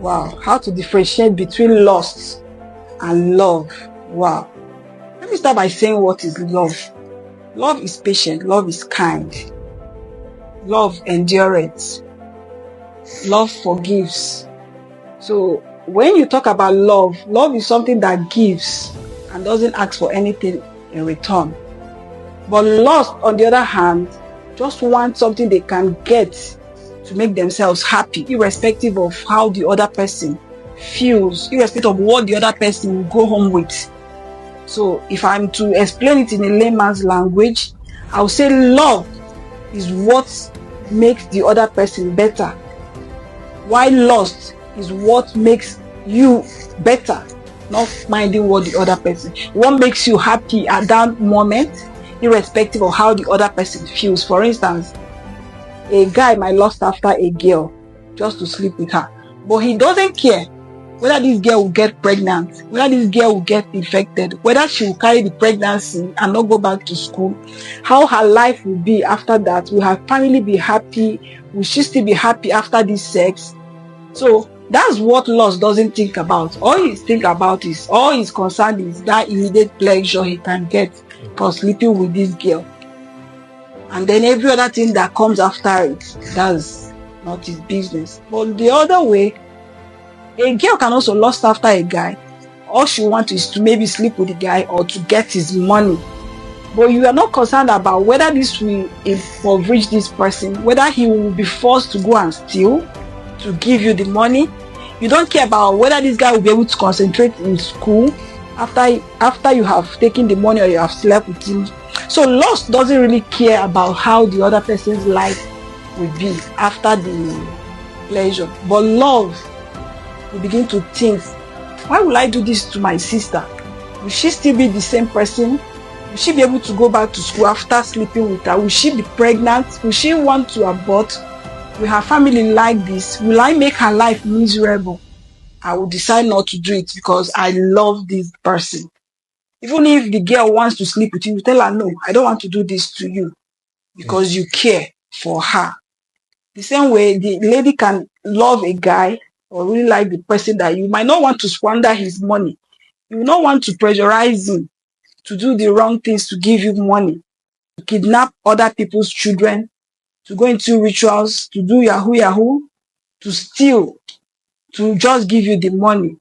Wow. How to differentiate between lust and love. Wow. Let me start by saying what is love. Love is patient. Love is kind. Love endureth. Love forgives. So when you talk about love, love is something that gives and doesn't ask for anything in return. But lust, on the other hand, just want something they can get to make themselves happy, irrespective of how the other person feels, irrespective of what the other person will go home with. So if I'm to explain it in a layman's language, I would say love is what makes the other person better, while lust is what makes you better, not minding what the other person. What makes you happy at that moment, irrespective of how the other person feels. For instance, a guy might lust after a girl just to sleep with her, but he doesn't care whether this girl will get pregnant, whether this girl will get infected, whether she will carry the pregnancy and not go back to school, how her life will be after that. Will her family be happy? Will she still be happy after this sex? So that's what lust doesn't think about. All he's concerned is that immediate pleasure he can get for sleeping with this girl. And then every other thing that comes after it, that's not his business. But the other way, a girl can also lust after a guy. All she wants is to maybe sleep with the guy or to get his money. But you are not concerned about whether this will impoverish this person, whether he will be forced to go and steal to give you the money. You don't care about whether this guy will be able to concentrate in school after you have taken the money or you have slept with him. So lust doesn't really care about how the other person's life will be after the pleasure. But love, you begin to think, why will I do this to my sister? Will she still be the same person? Will she be able to go back to school after sleeping with her? Will she be pregnant? Will she want to abort? Will her family like this? Will I make her life miserable? I will decide not to do it because I love this person. Even if the girl wants to sleep with you, you tell her, no, I don't want to do this to you because you care for her. The same way, the lady can love a guy or really like the person that you might not want to squander his money. You will not want to pressurize him to do the wrong things to give you money, to kidnap other people's children, to go into rituals, to do yahoo, to steal, to just give you the money.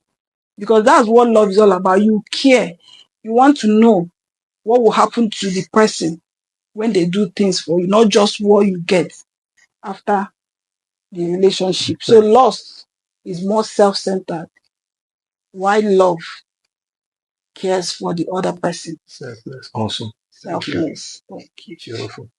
Because that's what love is all about. You care. You want to know what will happen to the person when they do things for you, not just what you get after the relationship. So lust is more self-centered, while love cares for the other person. Selfless. Awesome. Selfless. Thank you. Beautiful.